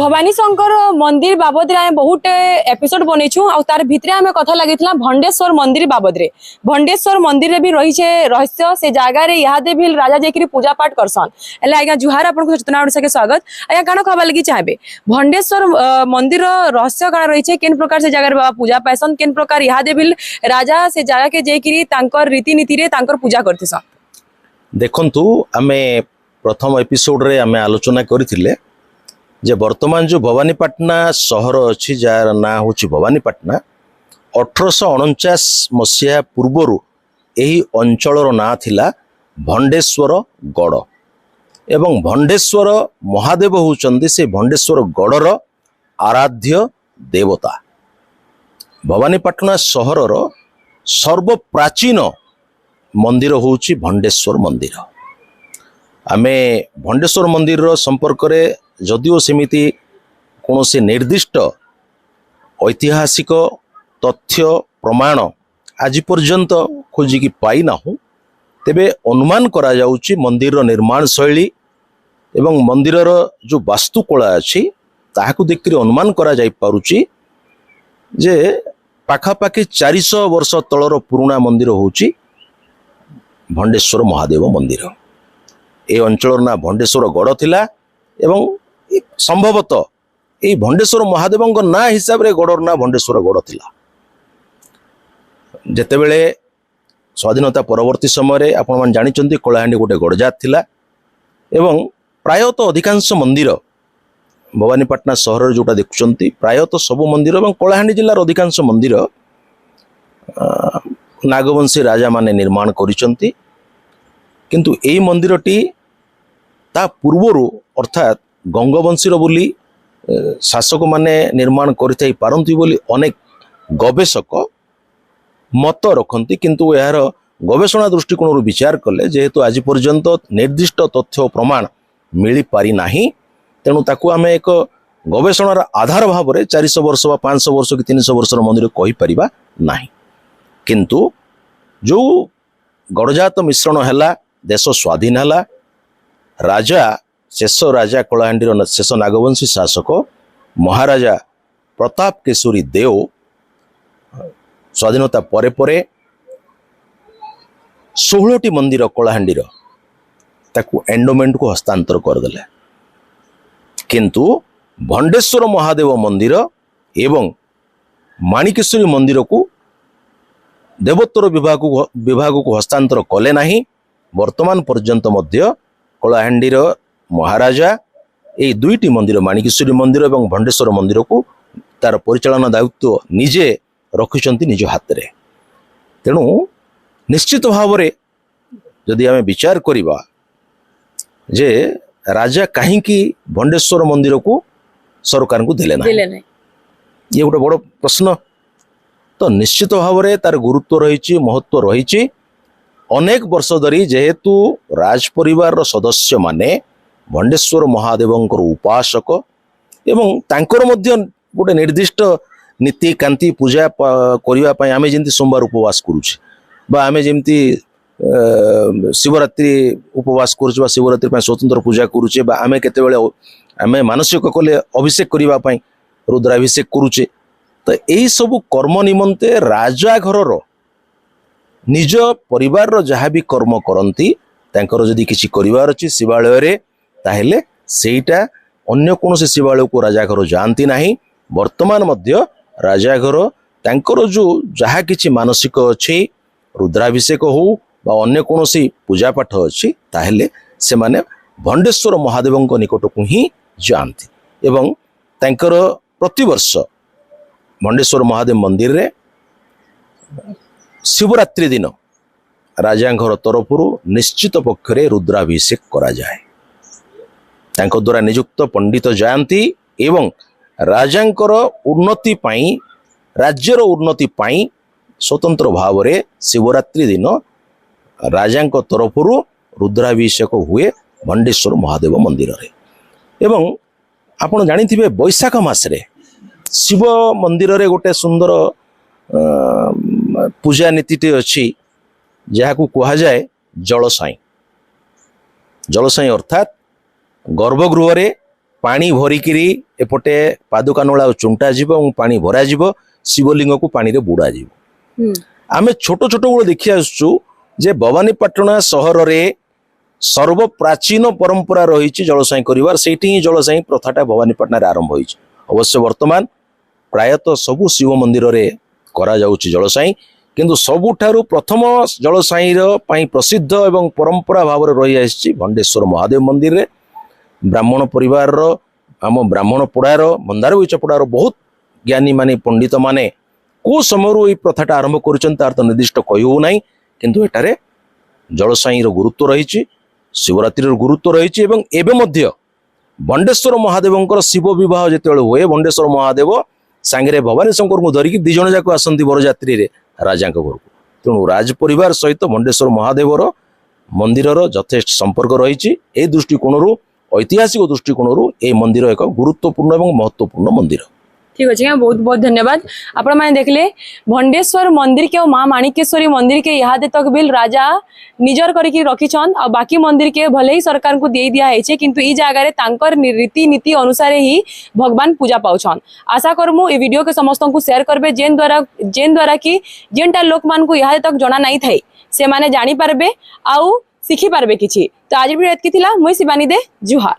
भवानी शंकर मंदिर बाबद रे बहुत एपिसोड बनईछु आ तार भितरे हमें कथा लागितला भंडेश्वर मंदिर बाबद रे। भंडेश्वर मंदिर रे भी रही छे रहस्य से जागा रे इहादे भी राजा जेकरी पूजा पाठ करसन। एले आज्ञा जुहार आपन को सचेतना ओडिसा के स्वागत। आज्ञा कानो खबा लगी चाहबे भंडेश्वर मंदिर रहस्य काना रही छे केन प्रकार से जागा रे बाबा पूजा पाइसन केन प्रकार इहादे भी राजा से जागा के जेकरी तांकर रीति नीति रे तांकर पूजा करथिसन। देखंतु आमे प्रथम एपिसोड रे आमे आलोचना करिथिले जे वर्तमान जो भवानीपाटना सहर अच्छी जार ना हूँ भवानीपाटना 1849 मसीहा पूर्वर यही अंचल ना थिला भंडेश्वर गड़ एवं भंडेश्वर महादेव होउचंदी से भंडेश्वर गड़र आराध्य देवता। भवानीपाटना सहरर सर्वप्राचीन मंदिर होउची भंडेश्वर मंदिर। आमे भंडेश्वर मंदिर संपर्क रे जदिओ सेमिति कौन से निर्दिष्ट ऐतिहासिक तथ्य प्रमाण आज पर्यंत खोजिकी पाई नाहु, तेबे अनुमान करा जाउची मंदिर निर्माण शैली एवं मंदिर जो वास्तुकला अच्छी ताहाकु देखिरी अनुमान करा जाई पारुची जे पाखापाखि 400 वर्ष तलर पुराना मंदिर होउची भंडेश्वर महादेव मंदिर। ए अंचल ना भंडेश्वर गड़ थिला एवं संभवतः ये भंडेश्वर महादेव ना हिसाब रे गड़र ना भंडेश्वर गड़ थिला। जेतेबेले स्वाधीनता परवर्ती समय आपण मान जानिचंती कलाहांडी गोटे गड़जात थिला एवं प्रायतः अधिकांश मंदिर भवानीपाटना सहर जोटा देखुचंती प्रायतः सबु मंदिर एवं कलाहांडी जिल्लार अधिकांश मंदिर नागवंशी राजा माने निर्माण करिचंती, किंतु एई मंदिरटी ता पूर्वरु अर्थात गंगवंशीर बोली शासक माने निर्माण करिथाई पारंती बोली अनेक गवेषक मत रखती, किंतु यार गवेषणा दृष्टिकोण विचार कले जेहेतु आज पर्यंत निर्दिष्ट तथ्य प्रमाण मिली पारि नाही, तेणु ताकू आमे एक गवेषणार आधार भाव में 400 वर्ष बा 500 वर्ष कि 300 वर्षर मंदिर कहि परिबा नाही। किंतु जो गड़जात मिश्रण हैला देश स्वाधीन हैला राजा शेष राजा कलाहांडीर शेष नागवंशी शासक महाराजा प्रताप केशरी देव स्वाधीनता परे परे 16टी मंदिर कलाहांडीर ताकू एंडोमेंट को हस्तांतर करदेले, किंतु भंडेश्वर महादेव मंदिर एवं माणिकेश्वरी मंदिर को देवोत्तर विभाग को हस्तांतर कले नाही। वर्तमान पर्यंत मध्य कलाहांडीर महाराजा ये दुईटी मंदिर माणिकेश्वरी मंदिर एवं भंडेश्वर मंदिर को तार परिचालन दायित्व निजे रखिछंती निज हाथ रे। तेणु निश्चित भाव रे जदि आमे विचार करिबा जे राजा कहीं भंडेश्वर मंदिर को सरकार को देले ना ये गोटे बड़ प्रश्न, तो निश्चित भाव रे तार गुरुत्व रही महत्व रही। अनेक वर्ष धरी जेहेतु राज परिवार सदस्य माने भंडेश्वर महादेवंकर उपासक एवं तांकर मध्य गोटे निर्दिष्ट नीति कांति पूजा करिवा पय आमे जेंति सोमवार उपवास करूछे बा आमे जेंति शिवरात्रि उपवास करूछे बा शिवरात्रि पय स्वतंत्र पूजा करूछे बा आमे केतेबेले आमे मानसिक कले अभिषेक करिवा पय रुद्राभिषेक करूछे, तो एई सब कर्म निमंते राजा घरर निज परिवार जहाँ भी कर्म करती तांकर जदि किछि करिवार अछि शिवालय रे ताहेले सेटा अन्य कोनोसी शिवालय को राजा घर जानती नाही। वर्तमान मध्य राजा घर तांकर जो जहाँ किछि मानसिक अछि रुद्राभिषेक हो बा अन्य कोनोसी पूजा पाठ अछि ताहेले से माने भंडेश्वर महादेवंक निकट को ही जानती एवं तांकर प्रतिवर्ष भंडेश्वर महादेव मंदिर रे शिवरात्रि दिन राजा घर तरफ निश्चित पक्षरे रुद्राभिषेक करा जाए। तांको द्वारा नियुक्त पंडित जायंती एवं राजांकर उन्नति पाई राज्यर उन्नति पाई स्वतंत्र भाव रे शिवरात्रि दिन राजांक तरफ रुद्राभिषेक हुए भंडेश्वर महादेव मंदिर रे। एवं आपण जानिथिबे बैशाख मास रे शिव मंदिर रे गोटे सुंदर पूजा नीति अच्छी जहाँ कहा जाए जलसाई। जलसाई अर्थात गर्भगृह पानी भरिकी एपटे पादुकानूला चुंटा जीव और पानी भरा जीव शिवलिंग को पानी रे बुड़ा जीव आमे छोट छोट बेले देखि आसुचु जे भवानीपाटना सहर रे सर्व प्राचीन परंपरा रही जलसाई करिवार सेठी ही जलसाई प्रथाटा भवानीपाटना रे आरंभ होइछ। अवश्य वर्तमान प्रायतः सबु शिव मंदिर रे करा जाउछि जलसाई किंतु सबुठारु प्रथम जलसाई पई प्रसिद्ध एवं परंपरा भाव रे रही आछि भंडेश्वर महादेव मंदिर रे ब्राह्मण परिवार रो आम ब्राह्मण पड़ार मंदार पड़ार बहुत ज्ञानी माने पंडित माने को समय प्रथाटा आरंभ कर तो निर्दिष्ट कहू ना किंतु एटारे जलसाई गुरुत्व रही शिवरात्रि गुरुत्व रही एवं भंडेश्वर महादेव शिव विवाह जिते हुए भंडेश्वर महादेव सांगे भवानी शंकर को धरिकी दी जन जाक आसती बरजात्री राजा घर को तेणु राज परिवार सहित भंडेश्वर महादेवर मंदिर यथेष्ट संपर्क रही दृष्टिकोण ऐतिहासिक दृष्टिकोण ए मंदिर एक गुरुत्वपूर्ण और महत्वपूर्ण मंदिर। ठीक अच्छे बहुत बहुत धन्यवाद। आपण मैंने देखले भंडेश्वर मंदिर के और माँ माणिकेश्वरी मंदिर के यहाँ तक भी राजा निजर करके रखीछन और बाकी मंदिर के भले ही सरकार को दे दिया है किंतु ई जगार तांकर रीति नीति अनुसार ही भगवान पूजा पाउछन। आशा करमु ए वीडियो के समस्त को शेयर करबे जेन द्वारा कि जेनटा लोक मान को यहाँ तक जना नहीं थाई से माने जानी पारबे आउ सीखी पारबे किछि। तो आज वीडियो एतकी थिला मुई शिवानी दे जुहार।